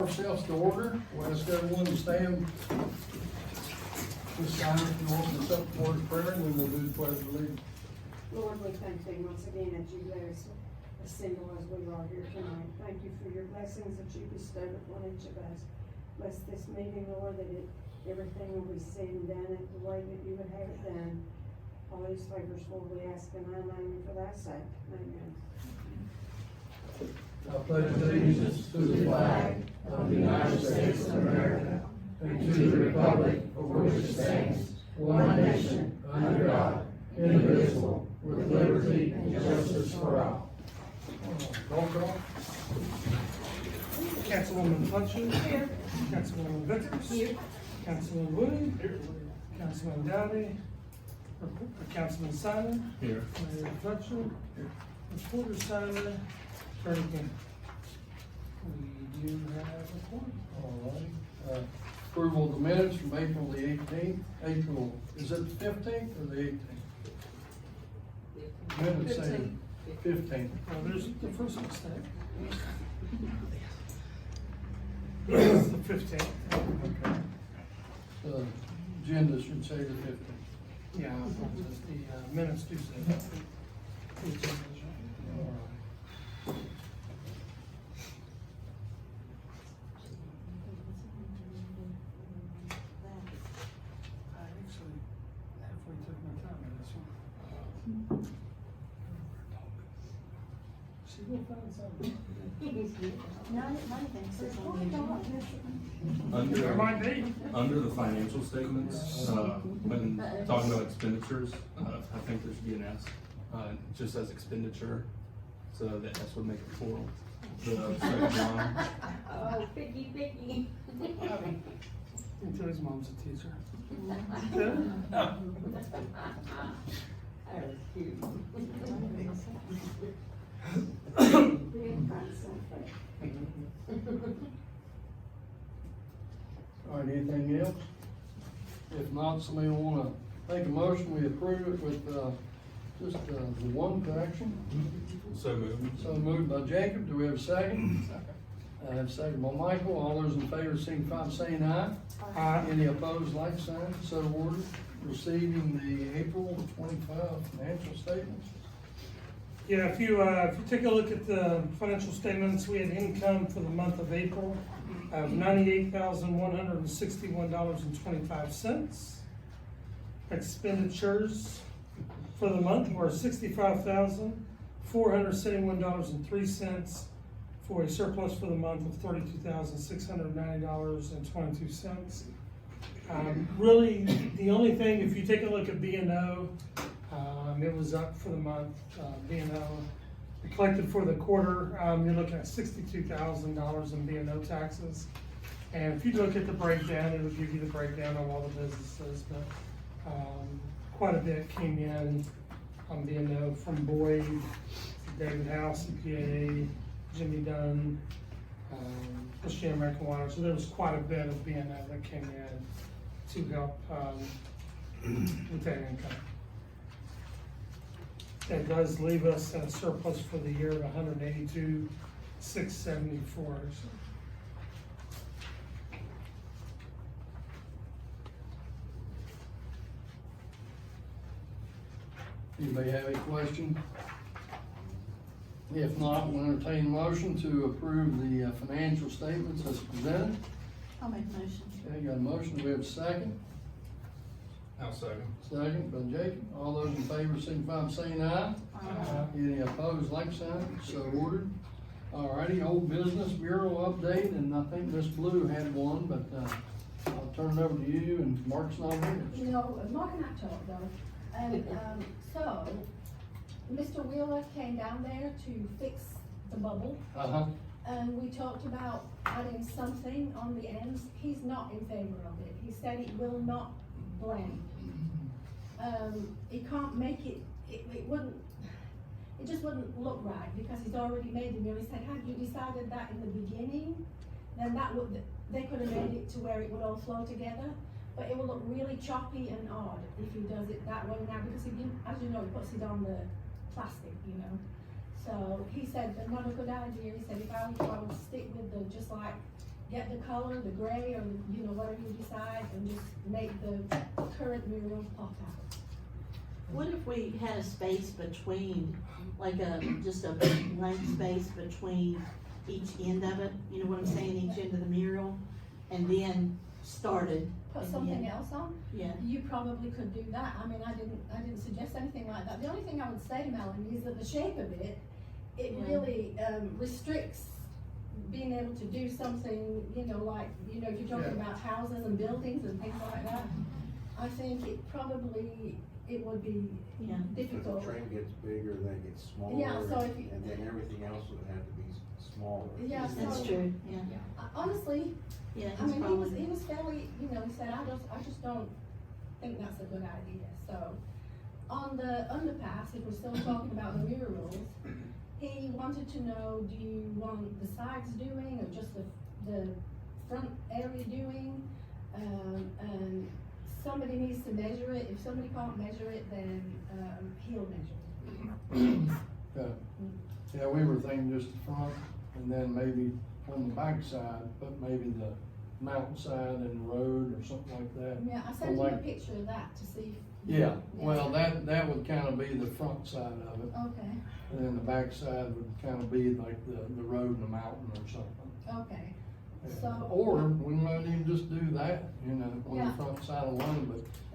Ourselves to order. We'll ask everyone to stand. This time, if you want to up for prayer, and then we'll do the pledge of allegiance. Lord, we thank thee once again that you let us assemble as we are here tonight. Thank you for your blessings that you bestowed upon each of us. Bless this meeting, Lord, that everything will be said and done the way that you would have it done. All these favors, Lord, we ask in thy name and for thy sake. Amen. I pledge allegiance to the flag of the United States of America and to the republic for which it stands, one nation, under God, indivisible, with liberty and justice for all. Roll call. Councilwoman Fletcher. Here. Councilwoman Vickers. Here. Councilman Wood. Here. Councilman Dowdy. Councilman Simon. Here. Mayor Fletcher. Here. Reporter Simon. Attorney King. We do have a quorum. All right. Approval of the minutes from April the 18th. April, is it the 15th or the 18th? Minutes say 15th. Well, there's the first mistake. It's the 15th. Okay. The agenda should say the 15th. Yeah, the minutes do say that. The agenda is right. All right. I actually halfway took my time on this one. She will find something. There might be. Under the financial statements, when talking about expenditures, I think there should be an S, just as expenditure, so the S would make it plural. The second line, Oh, picky. Until his mom's a teacher. That was cute. All right, anything else? If not, somebody wanna make a motion, we approve it with, just, the one correction. so moved. So moved by Jacob, do we have a second? I have a second by Michael, all those in favor signify by saying aye. Aye. Any opposed, like sign, so ordered. Receiving the April 25 financial statements. Yeah, if you take a look at the financial statements, we had income for the month of April of $98,161.25. Expenditures for the month were $65,471.03, for a surplus for the month of $32,690.22. Really, the only thing, if you take a look at B&O, it was up for the month. B&O collected for the quarter, you're looking at $62,000 in B&O taxes. And if you look at the breakdown, it will give you the breakdown of all the businesses, but quite a bit came in on B&O from Boyd, David House, CPA, Jimmy Dunn, Christian American Water. So there was quite a bit of B&O that came in to help with that income. That does leave us at a surplus for the year of $182,674. Anybody have any question? If not, we'll entertain a motion to approve the financial statements as presented. I'll make a motion. Okay, got a motion, do we have a second? I'll second. Second by Jacob, all those in favor signify by saying aye. Any opposed, like sign, so ordered. Alrighty, old business mural update, and I think Miss Blue had one, but, I'll turn it over to you, and Mark's not here. No, Mark and I talked though, and, so, Mr. Wheeler came down there to fix the bubble, Uh-huh, and we talked about adding something on the ends. He's not in favor of it. He said it will not blend. He can't make it, it just wouldn't look right, because he's already made the mural. He said, had you decided that in the beginning, then they could have made it to where it would all flow together. But it will look really choppy and odd if he does it that way now, because as you know, he puts it on the plastic, you know. So he said, not a good idea. He said, if I would stick with the, just like get the color, the gray, or, you know, whatever you decide, and just make the current mural pop out. What if we had a space between, like just a blank space between each end of it, you know what I'm saying, each end of the mural, and then started? Put at the something end? else on? Yeah, You probably could do that. I mean, I didn't suggest anything like that. The only thing I would say, Melanie, is that the shape of it, it Yeah. really, restricts being able to do something, you know, like, you know, if you're talking about houses and buildings and things like that. I think it would be yeah. If the difficult. train gets bigger, they get smaller. Yeah, so if you- And then everything else would have to be smaller. Yeah, That's so- true, yeah, Honestly, yeah. I he's mean, probably- he was fairly, you know, he said, I just don't think that's a good idea, so. On the underpass, if we're still talking about the murals, he wanted to know, do you want the sides doing, or just the front area doing? And somebody needs to measure it, if somebody can't measure it, then, he'll measure it. Yeah, we were thinking just the front, and then maybe on the back side, but maybe the mountainside and the road or something like that. Yeah, I sent him a picture of that to see. Yeah, well, that would kinda be the front side of it, Okay, and then the back side would kinda be like the road and the mountain or something. okay, Yeah. So- Or we might even just do that, you know, on Yeah. the front side alone,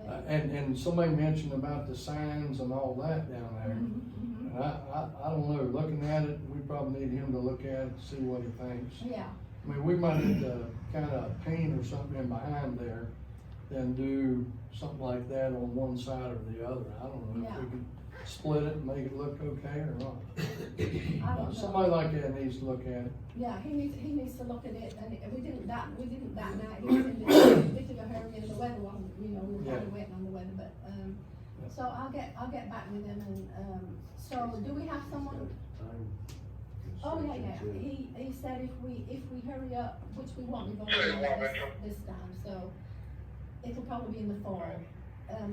but, and somebody mentioned about the signs and all that down there. mhm, And I don't know, looking at it, we probably need him to look at it, see what he thinks. yeah, I mean, we might need to kinda paint or something in behind there, then do something like that on one side or the other. I don't know if Yeah. we can split it and make it look okay or not. I don't know. Somebody like that needs to look at it. Yeah, he needs to look at it, and we didn't that night, he was in a bit of a hurry, and the weather wasn't, you know, we were kinda Yeah. waiting on the weather, but, Yeah. so I'll get back with him, and, so do we have someone? Time Oh, yeah, constriction too. he said if we hurry up, which we won't, we've already done this time, so it'll probably be in the fall.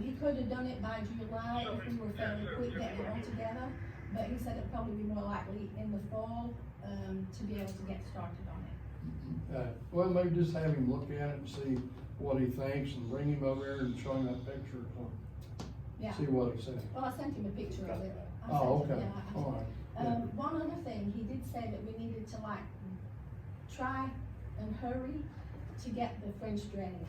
He could have done it by July if we were fairly quick getting it all together, but he said it'd probably be more likely in the fall, to be able to get started on it. Well, maybe just have him look at it and see what he thinks, and bring him over here and show him that picture, or Yeah, see what he says. well, I sent him a picture of it. I Oh, sent him, okay, yeah, I- all right. Yeah. One other thing, he did say that we needed to like, try and hurry to get the French drain.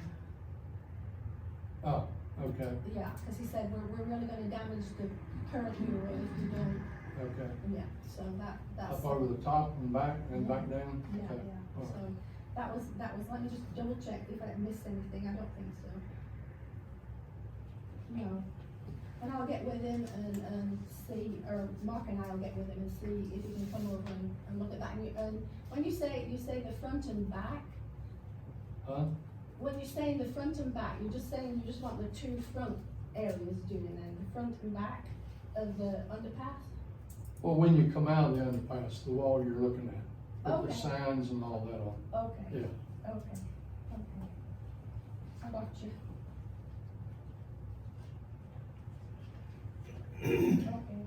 Oh, okay, Yeah, cause he said we're really gonna damage the current mural if we don't, okay. yeah, so that's. Up over the top and back and back down? Yeah, Okay, yeah, all right. so that was, let me just double check if I missed anything, I don't think so. No, and I'll get with him and see, or Mark and I'll get with him and see if he can come over and look at that. And when you say the front and back, Huh? when you say the front and back, you're just saying you just want the two front areas doing it, the front and back of the underpass? Well, when you come out of the underpass, the wall you're looking at, with the Okay. signs and all that on, Okay. yeah. Okay, I got you. Okay.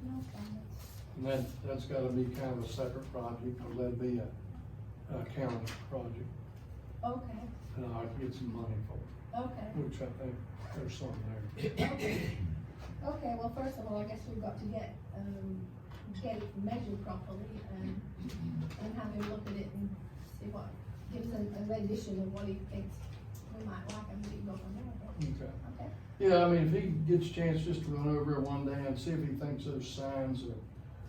No comments. And that's gotta be kind of a separate project, because that'd be a county project, Okay, and I'll get some money for it, okay, which I think there's some there. okay. Okay, well, first of all, I guess we've got to get it measured properly and have him look at it and see what, gives a rendition of what he thinks we might like, and we can go from there. Okay. Okay, Yeah, I mean, if he gets a chance just to run over it one day and see if he thinks those signs are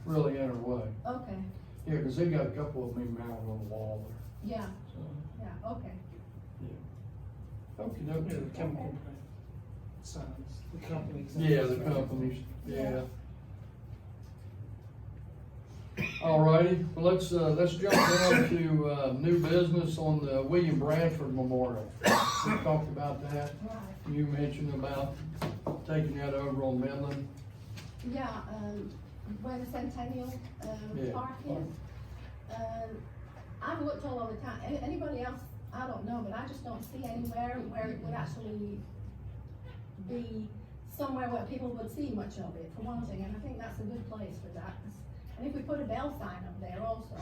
really in our way. okay, Yeah, cause they got a couple of them mounted on the wall there, yeah, so, yeah, okay. okey Yeah, dokey. the chemical plant signs, the companies. Yeah, the companies, yeah. Alrighty, well, let's jump down to, new business on the William Bradford Memorial. We talked about that, Right. you mentioned about taking that over on Midland. Yeah, where the Centennial, Yeah. Park is. I've looked all over town, anybody else, I don't know, but I just don't see anywhere where it would actually be somewhere where people would see much of it, for one thing, and I think that's a good place for that. And if we put a Belle sign up there also,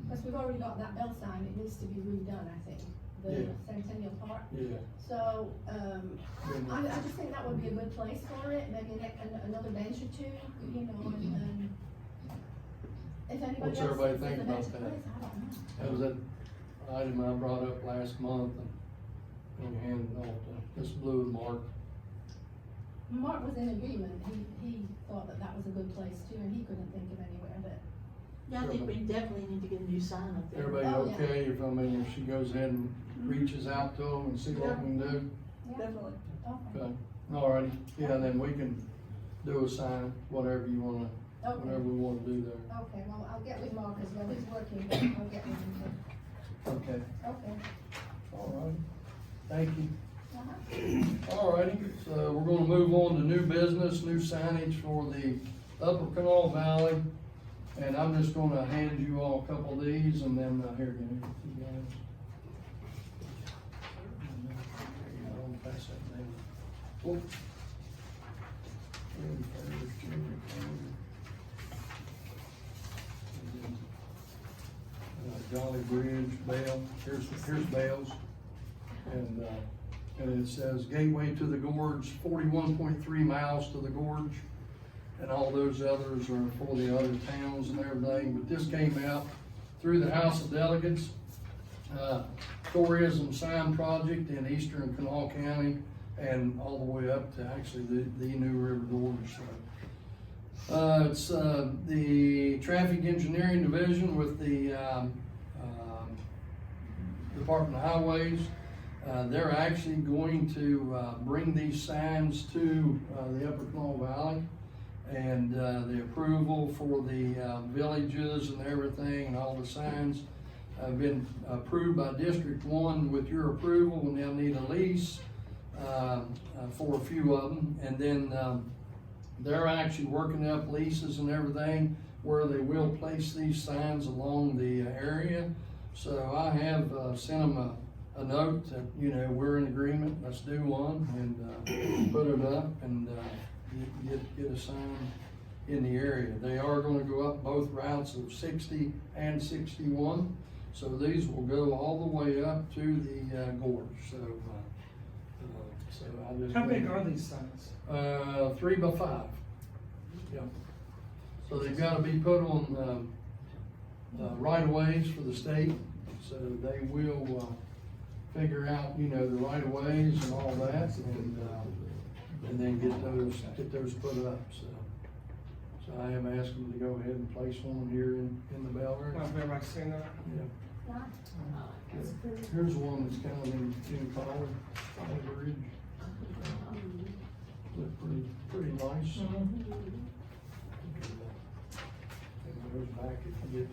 because we've already got that Belle sign, it needs to be redone, I think, the Yeah. Centennial Park. Yeah. So, I just think that would be a good place for it, maybe another bench or two, you know, and if anybody What's else everybody thinks think it's a about better that? place, I don't know. That was that item I brought up last month, and handed off to Ms. Blue and Mark. Mark was in agreement, he thought that that was a good place too, and he couldn't think of anywhere that, Yeah, I think we definitely need to get a new sign up there. Everybody Oh, yeah. okay, if she goes ahead and reaches out to them and see what we can do? yeah, Definitely. okay, Okay, alrighty, yeah, then we can do a sign, whatever you wanna, whatever okay, we wanna do there. okay, well, I'll get with Mark as well, he's working, but I'll get with him, Okay, okay. alright, thank you. Uh-huh. Alrighty, so we're gonna move on to new business, new signage for the Upper Canal Valley. And I'm just gonna hand you all a couple of these and then, here, give me you guys. I'll pass that down. Oh. Jolly Bridge, Belle, here's Belle's. And it says Gateway to the Gorge, 41.3 miles to the gorge. And all those others are for the other towns and everything, but this came out through the House of Delegates, tourism sign project in Eastern Kanawha County, and all the way up to actually the New River Gorge, so. It's, the Traffic Engineering Division with the, Department of Highways. They're actually going to, bring these signs to, the Upper Kanawha Valley. And the approval for the villages and everything, and all the signs have been approved by District 1 with your approval, and they'll need a lease for a few of them. And then they're actually working up leases and everything where they will place these signs along the area. So I have sent them a note that, you know, we're in agreement, let's do one, and put it up, and get a sign in the area. They are gonna go up both routes of 60 and 61. So these will go all the way up to the gorge, so I just. How big are these signs? 3 by 5. Yeah. So they've gotta be put on, right of ways for the state, so they will, figure out, you know, the right of ways and all that, and then get those put up, so. So I am asking them to go ahead and place one here in the Belle area. Have everybody seen that? Yeah. Here's one that's kind of in color, Bridge. Look pretty nice. And goes back if you get,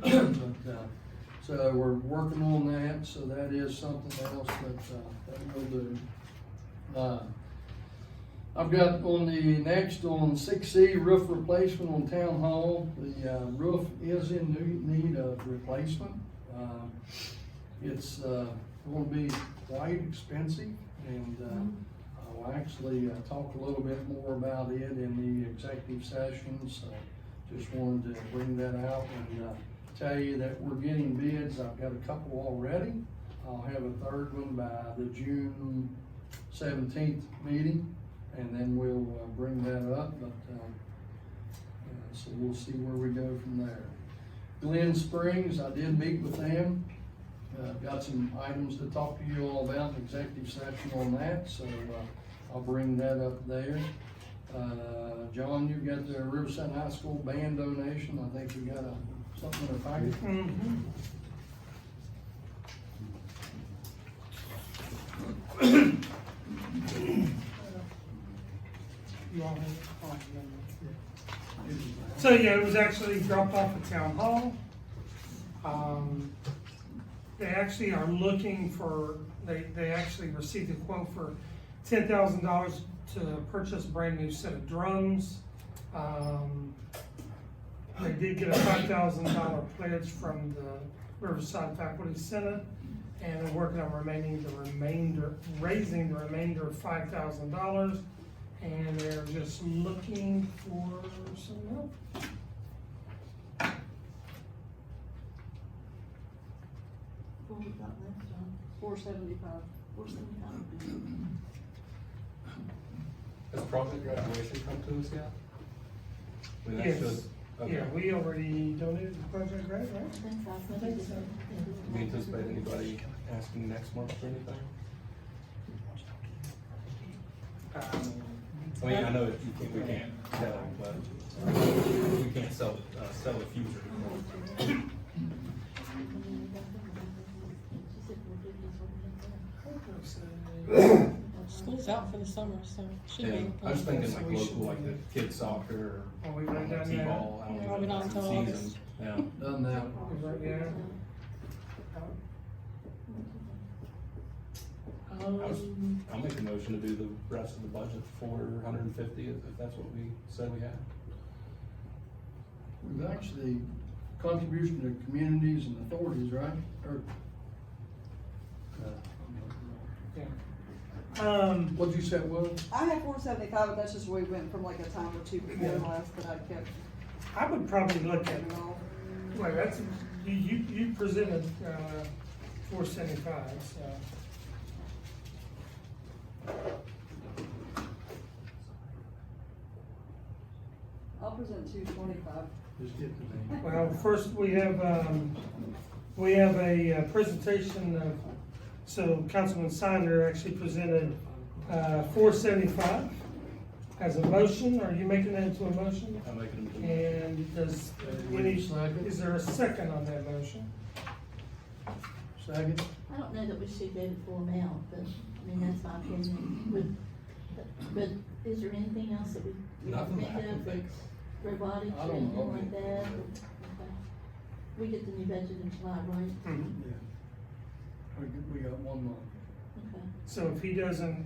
but, so we're working on that, so that is something else that we'll do. I've got on the next, on 6C, roof replacement on Town Hall. The roof is in need of replacement. It's going to be quite expensive, and I'll actually talk a little bit more about it in the executive session, so just wanted to bring that out and tell you that we're getting bids. I've got a couple already. I'll have a third one by the June 17th meeting, and then we'll bring that up, but so we'll see where we go from there. Glen Springs, I did meet with them. Got some items to talk to you all about in executive session on that, so I'll bring that up there. John, you got the Riverside High School band donation. I think we got something in the packet. Mm-hmm. You all have it? Oh, no. So yeah, it was actually dropped off at Town Hall. They actually are looking for, they actually received a quote for $10,000 to purchase a brand new set of drums. They did get a $5,000 pledge from the Riverside Faculty Senate, and they're working on raising the remainder of $5,000. And they're just looking for some help. What we got left, John? 475. 475. Has project graduation come to us yet? I mean, that Yes. should- okay. Yeah, we already donated the project grant, I right? think so. I think so. Do we anticipate anybody asking next month for anything? I mean, I know that we can't tell, but we can't sell the future. School's out for the summer, so should Yeah, be. I was thinking like local, like the kids soccer Oh, we or went down T-ball. I don't Yeah, even probably know not if it's until season. August. Yeah. Done that. Yeah. I'll make a motion to do the rest of the budget for 150 if that's what we said we had. We've actually contribution to communities and authorities, right? Or, what'd you say it was? I had 475, but that's just we went from like a time or two before Yeah. last that I kept I would probably look at, putting off. well, that's, you presented, 475, so. I'll present 225. Just get the name. Well, first, we have a presentation of, so Councilman Snyder actually presented, 475 as a motion. Are you making that into a motion? I'm making a motion. And does, Second. is there a second on that motion? Second? I don't know that we should go to full amount, but, I mean, that's my opinion. But is there anything else that we Nothing think that I can of, think robotics I or don't anything know. like that? Okay. We get the new budget in July, right? Yeah. We got 1 month. Okay, So if he doesn't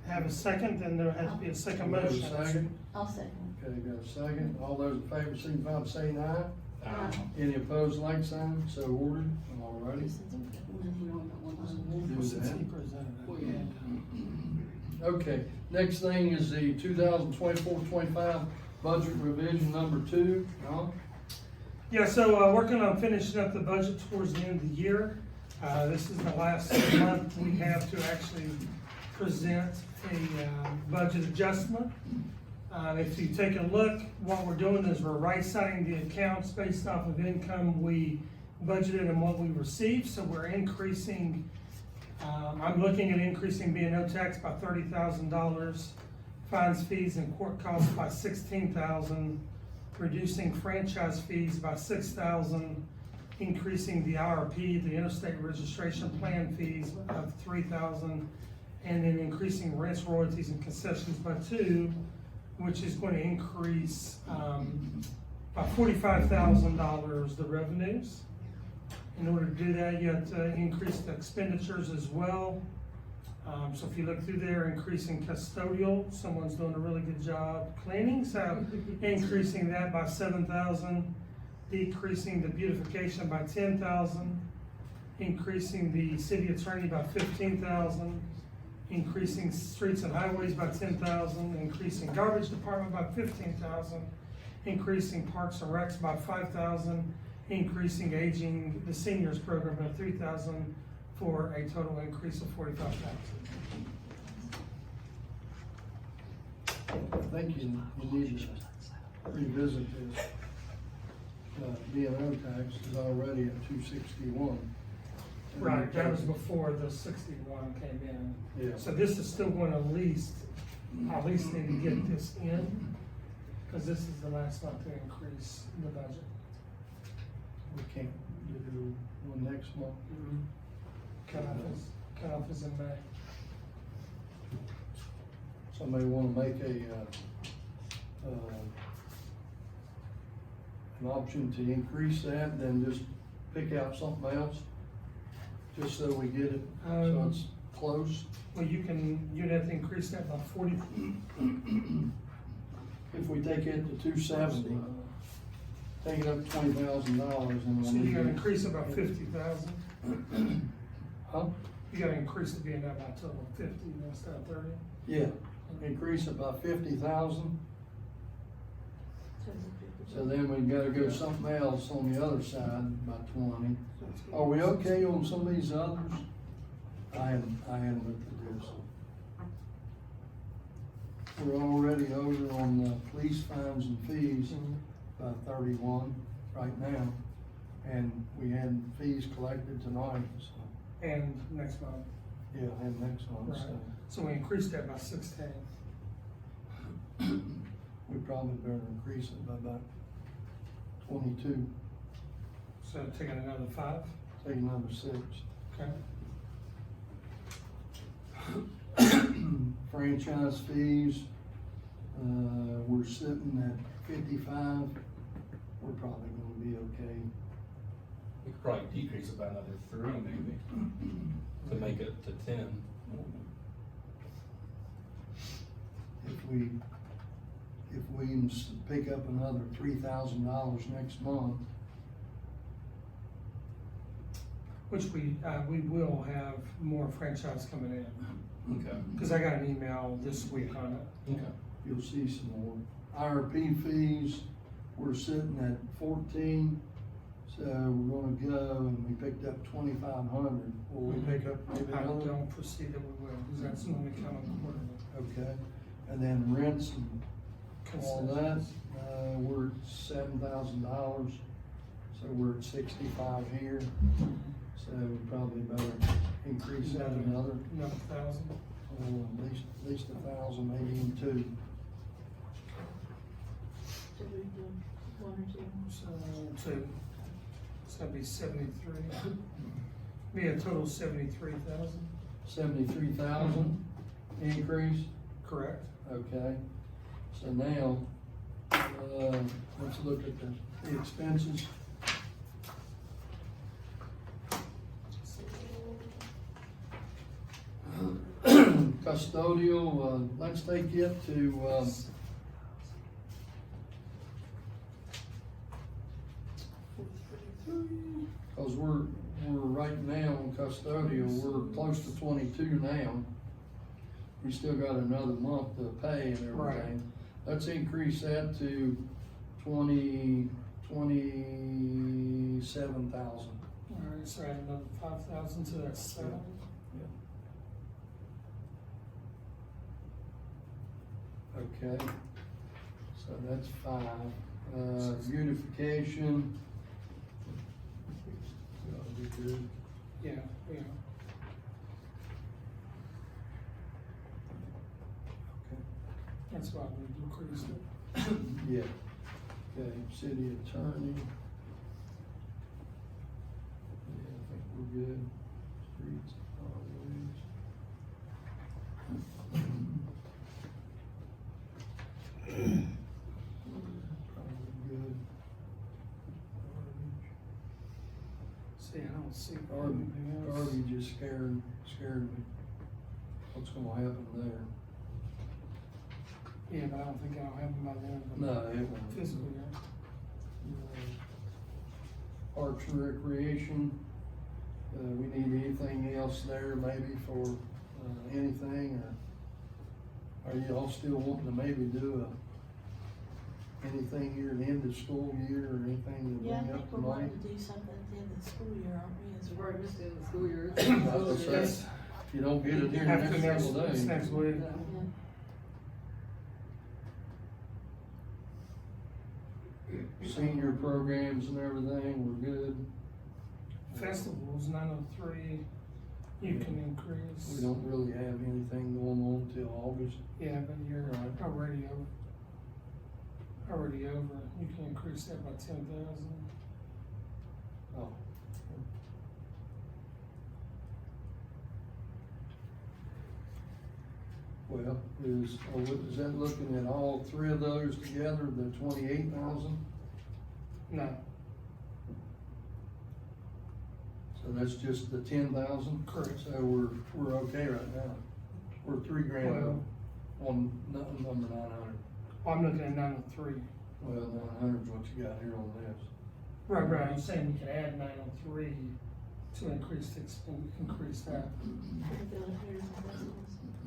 have a second, then there'll have to be a second Got a motion. Second? I'll second. Okay, got a second. All those in favor, signify by saying aye. Aye. Any opposed, like sign, so ordered. All righty. Do Since he that. presented it. Okay, next thing is the 2024-25 budget revision number 2. Ron? Yeah, so, working on finishing up the budget towards the end of the year. This is the last month we have to actually present a, budget adjustment. If you take a look, what we're doing is we're right-siding the accounts based off of income we budgeted and what we received, so we're increasing, I'm looking at increasing B&O tax by $30,000, fines, fees, and court costs by $16,000, reducing franchise fees by $6,000, increasing the IRP, the interstate registration plan fees of $3,000, and then increasing rents, royalties, and concessions by $2,000, which is going to increase, by $45,000 the revenues. In order to do that, you have to increase the expenditures as well. So if you look through there, increasing custodial, someone's doing a really good job cleaning, so increasing that by $7,000, decreasing the beautification by $10,000, increasing the city attorney by $15,000, increasing streets and highways by $10,000, increasing garbage department by $15,000, increasing parks and recs by $5,000, increasing aging, the seniors program by $3,000, for a total increase of $45,000. I think you need to revisit this. B&O tax is already at 261. Right, that was before the 61 came in. Yeah. So this is still going to at least need to get this in, because this is the last month to increase the budget. We can't do one next month. Cutoff is in May. Somebody wanna make an option to increase that, then just pick out something else? Just so we get it, so it's close? Well, you'd have to increase that by 40. If we take it to 270, take it up $20,000 and. So you gotta increase it by 50,000. Huh? You gotta increase it being that by a total of 50 instead of 30. Yeah, increase it by 50,000. So it's a 50. So then we gotta go something else on the other side by 20. Are we okay on some of these others? I hadn't looked at this. We're already over on the police fines and fees by 31 right now. And we had fees collected tonight, so, And next month, yeah, and next month, right, so. so we increased that by 16. We probably better increase it by about 22, So taking another 5, take another 6. okay? Franchise fees, we're sitting at 55. We're probably gonna be okay. We could probably decrease it by another 3 maybe, to make it to 10. If we can pick up another $3,000 next month, Which we will have more franchise coming in, Okay. cause I got an email this week on it. Okay. you'll see some more. IRP fees, we're sitting at 14, so we're gonna go, and we picked up 2,500. Will we pick up maybe I another? don't foresee that we will, cause that's normally coming quarterly. Okay, and then rents and all that, Concessions. we're at $7,000, so we're at 65 here. So we probably better increase that another, Another 1,000. at least 1,000, maybe even 2. Should we do 1 or 2? So that'd be 73. Be a total 73,000, 73,000 increase, correct? okay. So now, let's look at the expenses. Custodial, let's take it to, cause we're right now on custodial, we're close to 22 now. We still got another month to pay and Right. everything. Let's increase that to 27,000. Alright, so add another 5,000, so that's 7. Okay, so that's 5. Beautification. That'll be good. Yeah, yeah. That's why we decreased it. Yeah. Okay, city attorney. Yeah, I think we're good. Streets, highways. Probably good. See, I don't see Garbage, anything else. garbage is scared me. What's gonna happen there? Yeah, but I don't think I'll have them by the end of No, the it won't. fiscal year. Parks and Recreation, we need anything else there maybe for, anything, or are you all still wanting to maybe do anything here at the end of school year or anything to Yeah, I bring think up we're tonight? wanting to do something at the end of the school year, aren't we? As We're far just as- in the school year. Yes. If you don't get it here After next next, couple it's days. next week. Yeah. Yeah. Senior programs and everything, we're good. Festivals, 903, you can increase. We don't really have anything going on till August. Yeah, but you're Right. already over. Already over, you can increase that by 10,000. Oh. Well, is that looking at all 3 of those together, the 28,000? No, So that's just the 10,000? Correct. So we're okay right now. We're $3,000 on number 900. I'm looking at 903. Well, 900 is what you got here on this. Right, I'm saying we can add 903 to increase that.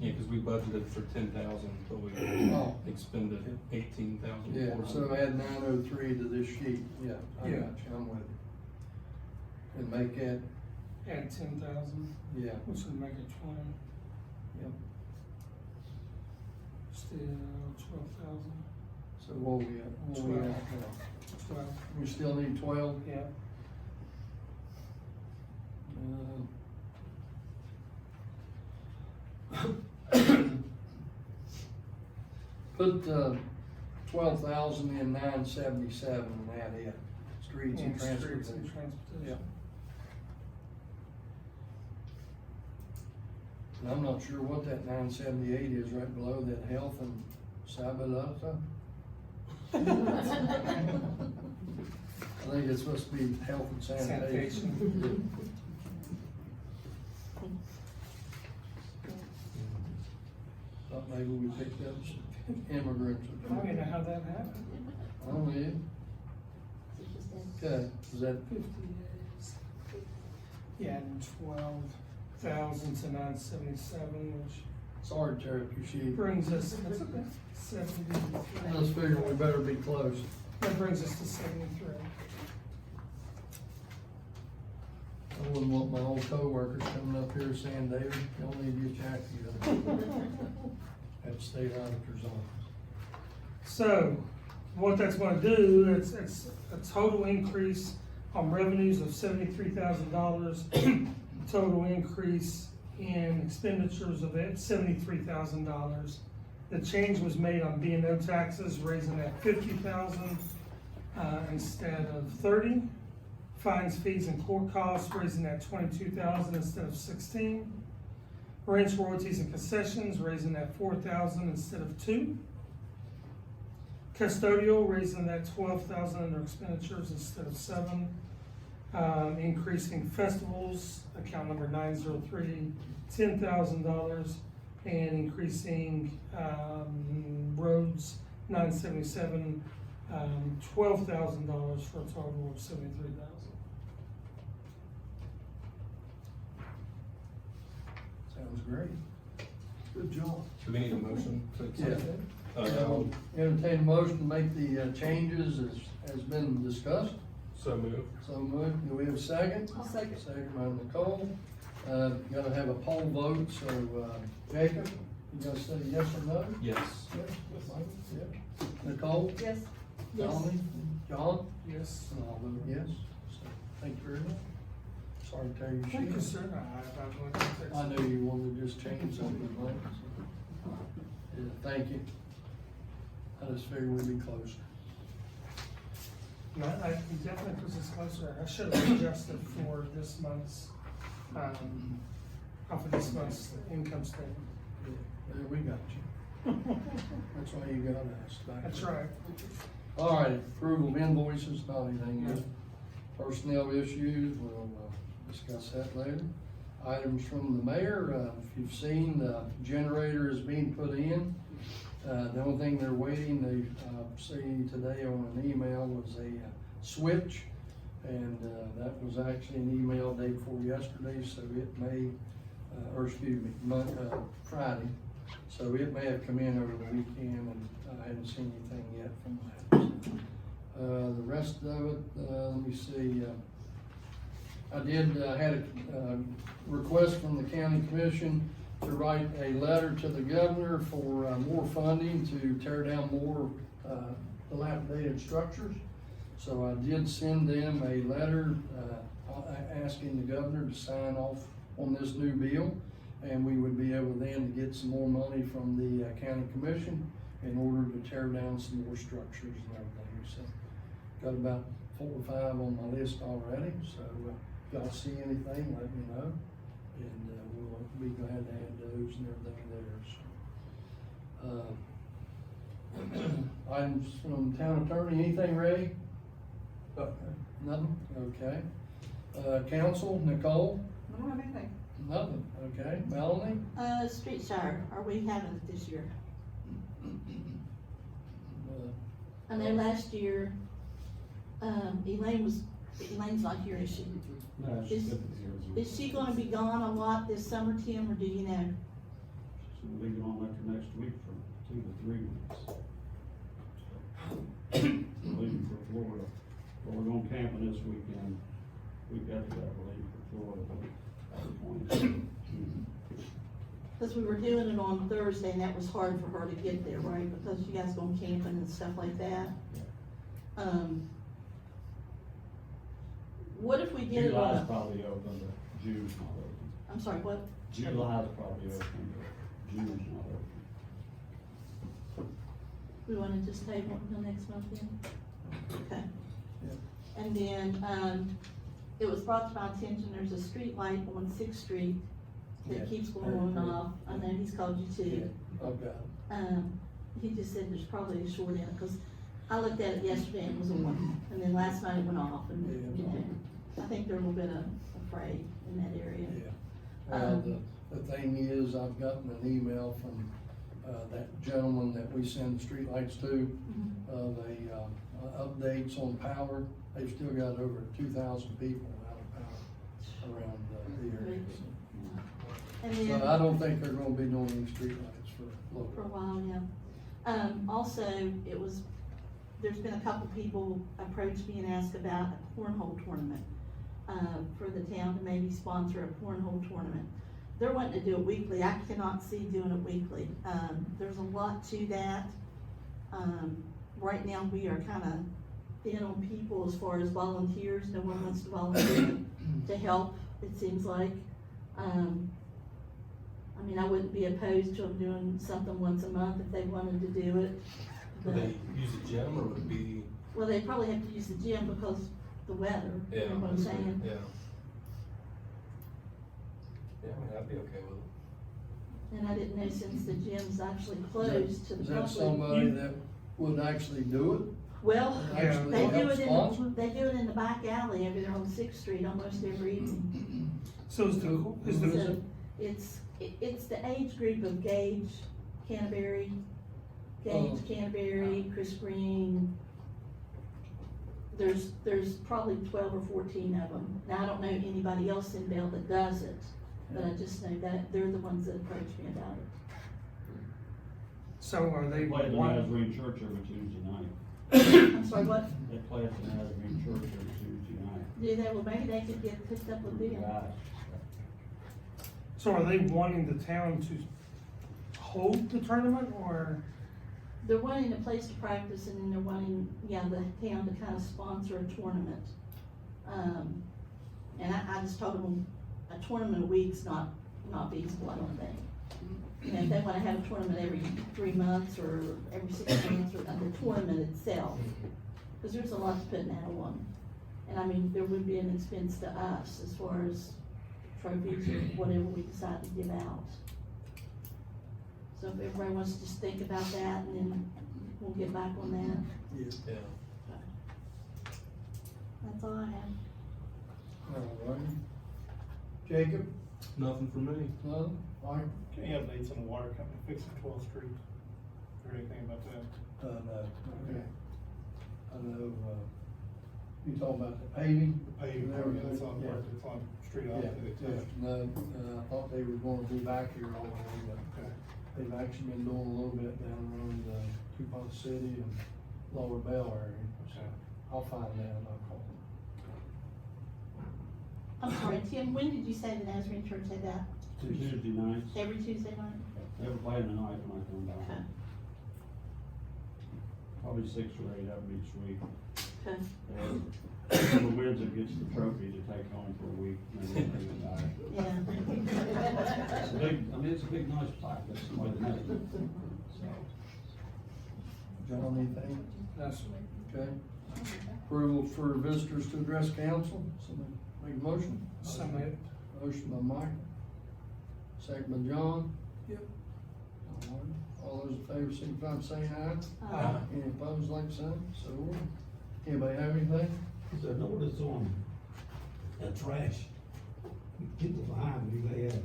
Yeah, cause we budgeted for 10,000, but we Oh. expended 18,000. Yeah, so add 903 to this sheet, yeah, I got Yeah. you, I'm with you. And make that, Add 10,000, yeah, which would make it 20, yep, still 12,000, so what we at, what we at now? 12, We still need 12? yeah. Put, 12,000 in 977 and add it, streets and Streets and transportation. transportation. Yep. And I'm not sure what that 978 is right below that health and Sabalata. I think it's supposed to be health and sanitation. Thought maybe we picked up some immigrants. I don't even know how that happened. I don't know. Okay, is that, 58. Yeah, and 12,000 to 977, which sorry, Terry, your sheet. brings us, that's okay, 73. I was figuring we better be close. That brings us to 73. I wouldn't want my old coworkers coming up here saying, David, y'all need to get your act together. At the state auditor's office. So, what that's gonna do, it's a total increase on revenues of $73,000, total increase in expenditures of $73,000. The change was made on B&O taxes, raising that 50,000, instead of 30. Fines, fees, and court costs, raising that 22,000 instead of 16. Rents, royalties, and concessions, raising that 4,000 instead of 2. Custodial, raising that 12,000 under expenditures instead of 7. Increasing festivals, account number 903, $10,000, and increasing, roads, 977, $12,000 for a total of 73,000. Sounds great. Good job. Do we need a motion to accept Yeah. it? Entertain a motion to make the changes as been discussed. So move. So moved. Do we have a second? I'll second. Second by Nicole. Gotta have a poll vote, so, Jacob, you gotta say yes or no? Yes. Yes. Mike? Yep. Nicole? Yes. Melanie? John? Yes. And I'll vote yes. So, thank you very much. Sorry to tear your Thank you, sheet. sir. I knew you wanted to just change something, Mike. So, yeah, thank you. I just figured we'd be closer. No, I definitely puts us closer. I should have adjusted for this month's, off of this month's income statement. Yeah, we got you. That's why you got us back. That's right. All right, approval of invoices, not anything good. Personnel issues, we'll discuss that later. Items from the mayor, if you've seen, the generator is being put in. The only thing they're waiting, they, see today on an email was a switch. And, that was actually an email day before yesterday, so it may, Friday. So it may have come in over the weekend, and I haven't seen anything yet from that. The rest of it, let me see, I did, had a, request from the county commission to write a letter to the governor for, more funding to tear down more, dilapidated structures. So I did send them a letter, asking the governor to sign off on this new bill. And we would be able then to get some more money from the county commission in order to tear down some more structures and everything. So got about 4 or 5 on my list already. So if y'all see anything, let me know. And we'll be glad to add those and everything there. So items from the town attorney, anything ready? Nothing? Okay. Council, Nicole? I don't have anything. Nothing, okay. Melanie? Street shower, are we having it this year? I know last year, Elaine was Elaine's not here, is she? No, Is- she's good this year. Is she gonna be gone a lot this summer, Tim, or do you know? She'll be gone after next week for 2 to 3 weeks. We're leaving for Florida. Well, we're going camping this weekend. We've got to leave for Florida. Cause we were doing it on Thursday and that was hard for her to get there, right, because you guys going camping and stuff like that. What if we did it on July's a, probably open, but June's not open. I'm sorry, what? July's probably open, but June's not open. We wanna just table it until next month then? Okay. Yeah. And then, it was brought to my attention, there's a street light on Sixth Street Yeah. that keeps going on and off. I know he's called you too. I've got it. He just said there's probably a short in it, cause I looked at it yesterday and it was on, and then last night it went off, and, you know, I think they're a little bit afraid in that area. Yeah. The thing is, I've gotten an email from, that gentleman that we send the streetlights to, updates on power. They've still got over 2,000 people out of power around the area. And So then, I don't think they're gonna be doing any streetlights for for a local. while, yeah. Also, there's been a couple people approach me and ask about a cornhole tournament, for the town to maybe sponsor a cornhole tournament. They're wanting to do it weekly. I cannot see doing it weekly. There's a lot to that. Right now, we are kinda thin on people as far as volunteers. No one wants to volunteer to help, it seems like. I mean, I wouldn't be opposed to them doing something once a month if they wanted to do it. Would But, they use a gym or would it be? well, they probably have to use the gym because the weather, you know what I'm saying? Yeah. Yeah, I mean, I'd be okay with it. And I didn't know since the gym's actually closed to the Is that public. somebody that would actually do it? Well, Actually they do help it sponsor? they do it in the back alley over there on Sixth Street almost every evening. So is the, So it's the age group of Gage, Canterbury, Oh. Canterbury, Chris Green. There's probably 12 or 14 of them. Now, I don't know anybody else in Belle that does it, but I just know that they're the ones that approached me about it. so are they They play at the one, Nazarene Church every Tuesday night. I'm sorry, what? They play at the Nazarene Church every Tuesday night. Do they, well, maybe they could get picked up with them. Guys. so are they wanting the town to hold the tournament, or? They're wanting a place to practice, and then they're wanting, the town to kind of sponsor a tournament. And I just told them, a tournament a week's not feasible, I don't think. You know, if they wanna have a tournament every 3 months, or every 6 months, or the tournament itself, cause there's a lot to put in that one. And I mean, there would be an expense to us as far as trophies or whatever we decide to give out. So if everybody wants to just think about that, and then we'll get back on that. Yeah. That's all I have. All right. Jacob, Nothing for me. none? Mike? Any updates on the water company fixing 12th Street? Or anything about that? No, okay. I know, you talking about the paving? The paving, There we go. it's on, Yeah. it's on street Yeah, off. yeah, no, I thought they were gonna be back here all day, but Okay. they've actually been doing a little bit down around, Coupon City and Lower Bell area, so I'll find out and I'll call them. I'm sorry, Tim, when did you say the Nazarene Church had that? Tuesday nights. Every Tuesday night? They were playing tonight when I come Okay, down. Probably 6 or 8 of them each week. okay. Whoever wins it gets the trophy to take home for a week, and then they bring it back. Yeah. It's a big, it's a big nice plaque, that's somebody that has it. So, John, anything? That's, Okay. Approval for visitors to address council, somebody make a motion? so moved. Motion by Mike, second by John. Yep. All those in favor, signify by saying aye. Aye. Any opposed, like sign, so ordered. Anybody have anything? Is there no ordinance on trash? People behind me, they have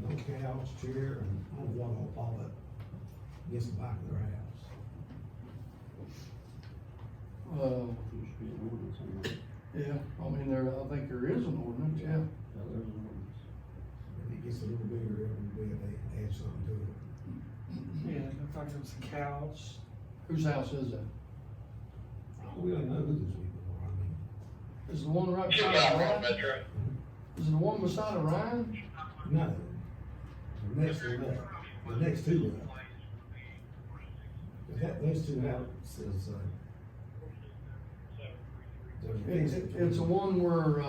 no couch, chair, and I don't want all that against the back of their house. There should be an ordinance on that. Yeah, I mean, I think there is an ordinance, yeah. Yeah, there's an ordinance. When it gets a little bigger, every bit, they add something to it. Yeah, it looked like it was a couch. Whose house is that? We don't know who this people are, I mean. Is it the one right beside Ryan? Is it the one beside of Ryan? No. The next one up, the next two up. Those two houses, It's the one where,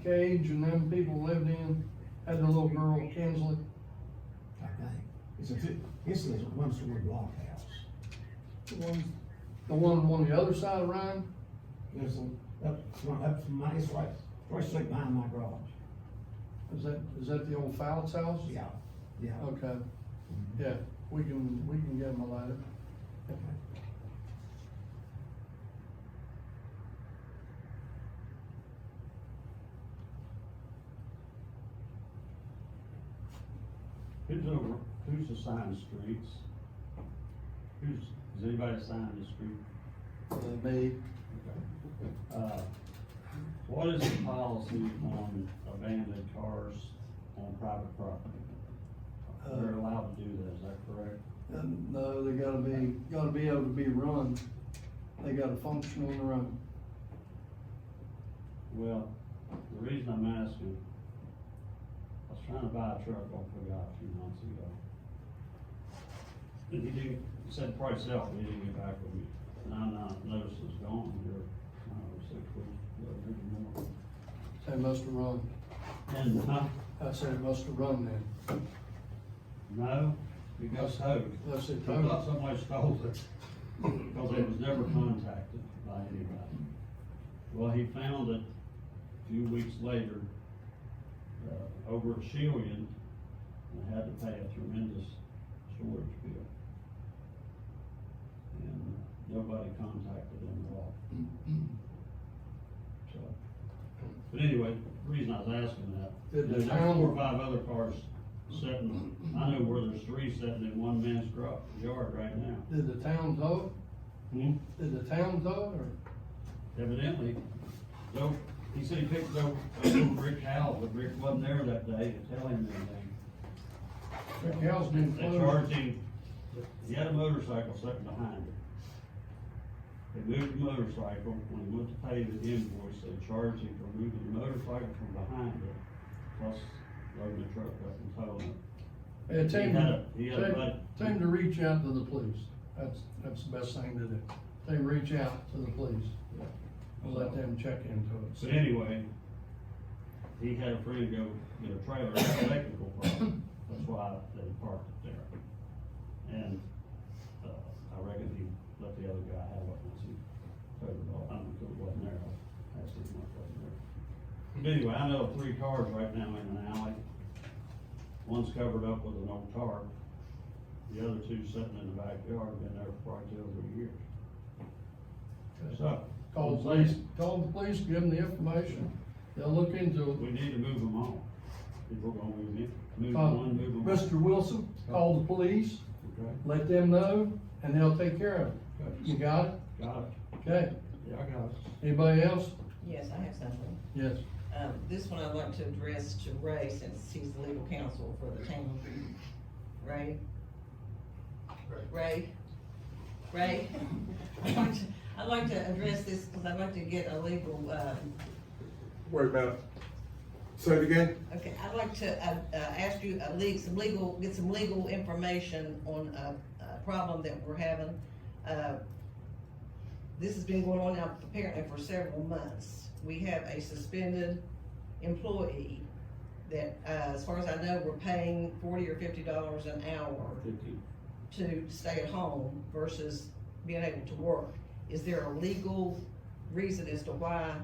Cage and them people lived in, had the little girl, Kinsley. I think. It's a one-story block house. The one on the other side of Ryan? There's up from my, it's right straight behind my garage. Is that the old Fouts house? Yeah, yeah. Okay, yeah, we can get them a ladder. Who's assigned streets? Is anybody assigned the street? Me. What is the policy on abandoned cars on private property? They're allowed to do that, is that correct? No, they gotta be able to be run. They gotta function on their own. Well, the reason I'm asking, I was trying to buy a truck off a guy a few months ago. And he said price out, but he didn't get back with me. And I now noticed it's gone here, 6 weeks, maybe more. They must have run. And, I said it must have run then. no, it got towed. Unless it I towed. thought somebody stole it, because it was never contacted by anybody. Well, he found it a few weeks later, over at Shillian, and had to pay a tremendous storage bill. And nobody contacted him at all. So, but anyway, the reason I was asking that, Did the there's town- 4 or 5 other cars sitting, I know where there's 3 sitting in one man's yard right now. Did the town tow Hmm? it? Did the town tow it, or? Evidently, so, he said he picked up Rick Howell, but Rick wasn't there that day to tell him anything. Rick Howell's been They closed. charged him, he had a motorcycle sitting behind it. They moved the motorcycle, when he went to pay the invoice, they charged him for moving the motorcycle from behind it, plus loading the truck up and towing it. Yeah, He had a budget. tell him to reach out to the police. That's the best thing to do. Tell him to reach out to the police. And let them check into it. But anyway, he had a friend go get a trailer, had a technical problem, that's why they parked it there. And, I reckon he let the other guy have it once he towed it off, I don't know if it wasn't there, I asked him what wasn't there. But anyway, I know of 3 cars right now in an alley, one's covered up with an old tarp, the other 2 sitting in the backyard, been there for probably 2 or 3 years. So, Call the police, give them the information. They'll look into it. we need to move them on. If we're gonna move it, move Uh, one, move them on. Mr. Wilson, call the police, Okay, let them know, and they'll take care of it. You got it? got it. Okay. Yeah, I got it. Anybody else? Yes, I have something. Yes. This one I'd like to address to Ray, since he's the legal counsel for the town. Ray? Ray? I'd like to address this, because I'd like to get a legal, Wait a minute. Say it again? okay, I'd like to, ask you get some legal information on a problem that we're having. This has been going on now apparently for several months. We have a suspended employee that, as far as I know, we're paying $40 or $50 an hour 50. to stay at home versus being able to work. Is there a legal reason as to why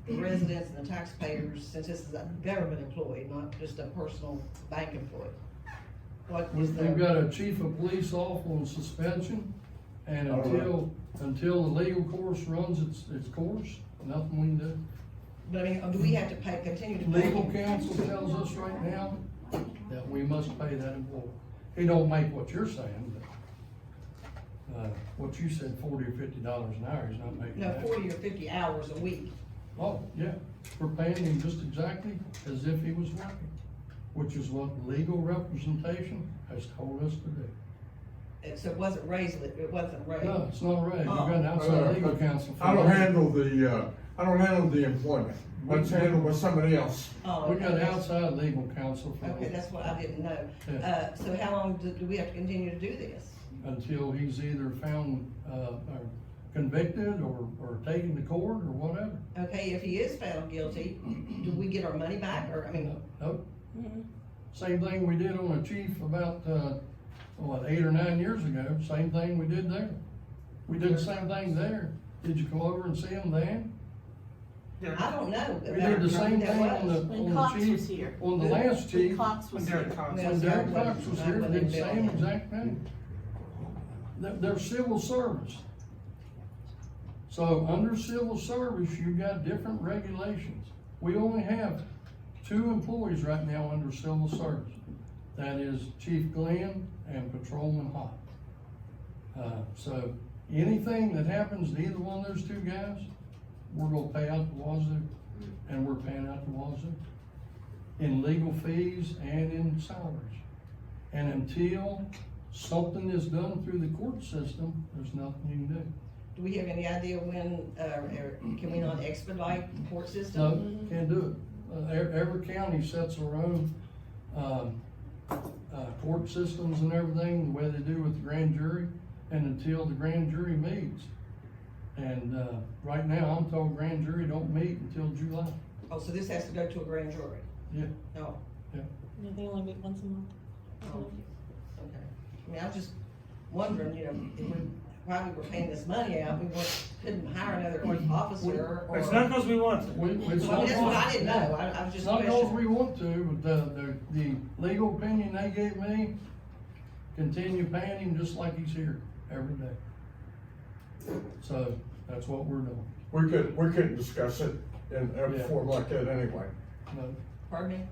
the residents and the taxpayers, since this is a government employee, not just a personal bank employee? What is We've the, got a chief of police off on suspension, and until the legal course runs its course, nothing we can do. but I mean, do we have to continue to pay? Legal counsel tells us right now that we must pay that employee. He don't make what you're saying, what you said, $40 or $50 an hour, he's not making No, that. 40 or 50 hours a week. Oh, yeah, we're paying him just exactly as if he was working, which is what legal representation has told us to do. And so it wasn't raised, it wasn't raised. No, it's not right, we've Oh. got an outside legal counsel. for I don't that. handle the employment. That's handled by somebody else. Oh, We got okay. outside legal counsel for Okay, that that's what I didn't know. Yeah. So how long do we have to continue to do this? until he's either found, or convicted or taken to court or whatever. Okay, if he is found guilty, do we get our money back, or, I mean? Nope. Same thing we did on a chief about, 8 or 9 years ago, same thing we did there. We did the same thing there. Did you come over and see him then? I don't know. We did the same thing on When the Cox was chief, here. on the last When chief. Cox was When Derek here. Cox. When Derek Cox was here, we did the same exact thing. They're civil service. So under civil service, you've got different regulations. We only have 2 employees right now under civil service. That is Chief Glenn and Patrolman Hott. So anything that happens to either one of those 2 guys, we're gonna pay out the wazoo, and we're paying out the wazoo in legal fees and in salaries. And until something is done through the court system, there's nothing you can do. Do we have any idea when, or can we not expedite the court system? No, can't do it. Every county sets their own, court systems and everything, the way they do with the grand jury, and until the grand jury meets. And, right now, I'm told grand jury don't meet until July. Oh, so this has to go to a grand jury? Yeah. Oh, Yeah, they only meet once a month. okay. I mean, I was just wondering, you know, if we, while we were paying this money out, we couldn't hire another officer or. It's not because we want to. It's Well, not that's what I didn't know, I was It's just not because questioning. we want to, but the legal opinion they gave me, continue paying him just like he's here every day. So, that's what we're doing. We couldn't discuss it in a Yeah. form like that anyway. No, Pardon me?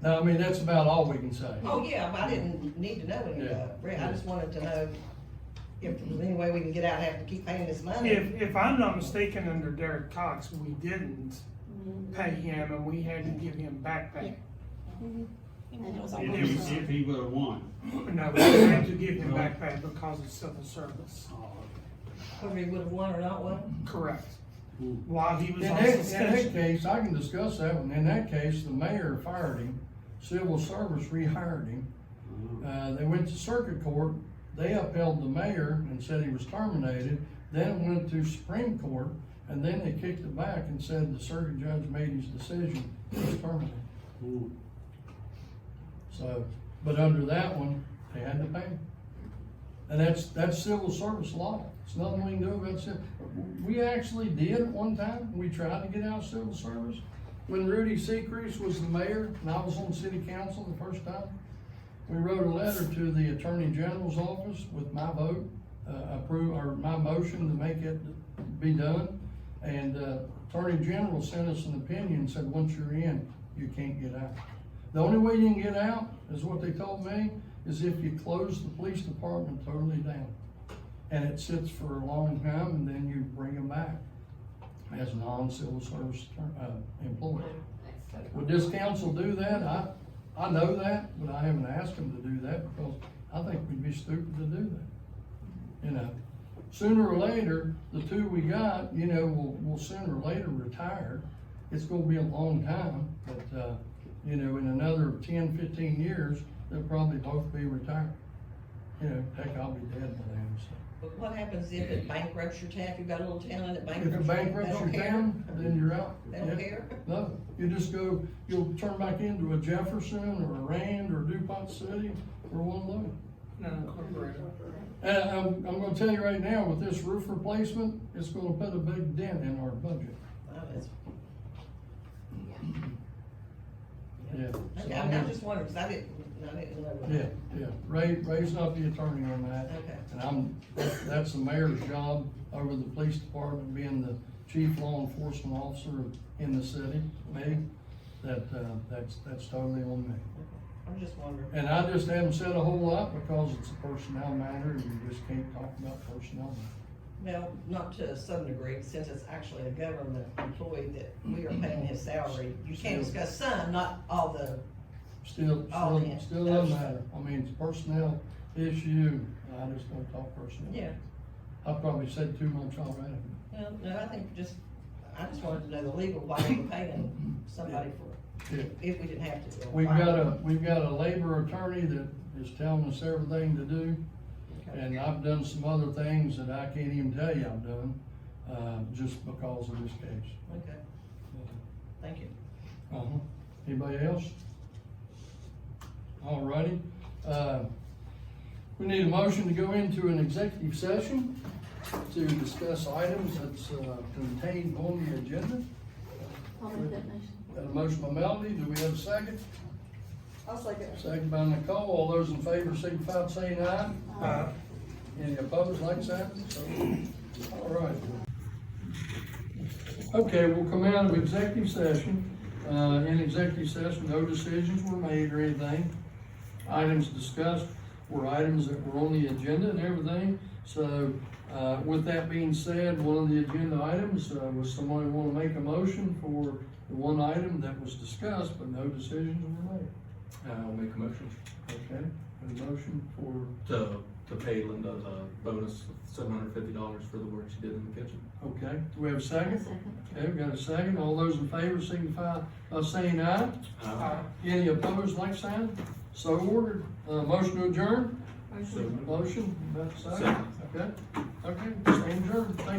no, I mean, that's about all we can say. Oh, yeah, but I didn't need to know any of that, I just wanted to know if there was any way we can get out and have to keep paying this money. If I'm not mistaken, under Derek Cox, we didn't pay him and we had to give him back pay. And it was If he would've won. No, we had to give him back pay because of civil service. Whether he would've won or not won? Correct. While he was In on that suspension. case, I can discuss that one. In that case, the mayor fired him, civil service rehired him. They went to circuit court, they upheld the mayor and said he was terminated, then it went to Supreme Court, and then they kicked it back and said the circuit judge made his decision, he was terminated. So, but under that one, they had to pay him. And that's civil service law. It's nothing we can do about civil. We actually did at one time, we tried to get out of civil service. When Rudy Sechrist was the mayor and I was on city council the first time, we wrote a letter to the Attorney General's office with my vote, my motion to make it be done. And, Attorney General sent us an opinion and said, once you're in, you can't get out. The only way you can get out, is what they told me, is if you close the police department totally down. And it sits for a long time, and then you bring them back as non-civil service, employees. Would this council do that? I know that, but I haven't asked them to do that, because I think we'd be stupid to do that. You know, sooner or later, the 2 we got, you know, will sooner or later retire. It's gonna be a long time, but, you know, in another 10, 15 years, they'll probably both be retired. You know, heck, I'll be dead by then, so. But what happens if it bankrupts your town, if you've got a little town and it bankrupts? If it bankrupts they your don't care? town, then you're out. They don't Yeah. care? No, you just go, you'll turn back into a Jefferson or a Rand or DuPont City or one of those. No, incorporated. And I'm gonna tell you right now, with this roof replacement, it's gonna put a big dent in our budget. Oh, that's- Yeah. Okay, I mean, I'm just wondering, because I didn't know. Yeah. Ray's not the attorney on that. Okay. And that's the mayor's job over the police department, being the chief law enforcement officer in the city, me. That's totally on me. I'm just wondering. And I just haven't said a whole lot because it's a personnel matter and you just can't talk about personnel matter. Well, not to some degree, since it's actually a government employee that we are paying his salary. You can't discuss some, not all the, Still doesn't matter. I mean, it's a personnel issue, I just don't talk personnel. yeah. I probably said too much already. Well, no, I think I just wanted to know the legal, why we were paying somebody for, Yeah. if we didn't have to. We've got a labor attorney that is telling us everything to do. Okay. And I've done some other things that I can't even tell you I've done, just because of this case. Okay, thank you. Uh-huh. Anybody else? Alrighty, we need a motion to go into an executive session to discuss items that's, contained on the agenda. I'll make that motion. Got a motion by Melody, do we have a second? I'll second. Second by Nicole, all those in favor signify by saying aye. Any opposed, like that? All right. Okay, we'll come out of executive session. In executive session, no decisions were made or anything. Items discussed were items that were on the agenda and everything. So, with that being said, one of the agenda items, was somebody want to make a motion for the one item that was discussed, but no decisions were made. I'll make a motion Okay, a motion for, to pay Linda the bonus of $750 for the work she did in the kitchen. okay, do we have a second? Second. Okay, we got a second. All those in favor signify by saying aye. Any opposed, like sign? So ordered. Motion to adjourn? Motion. Motion, about a second? Second. Okay, okay, stand adjourned. Thank you.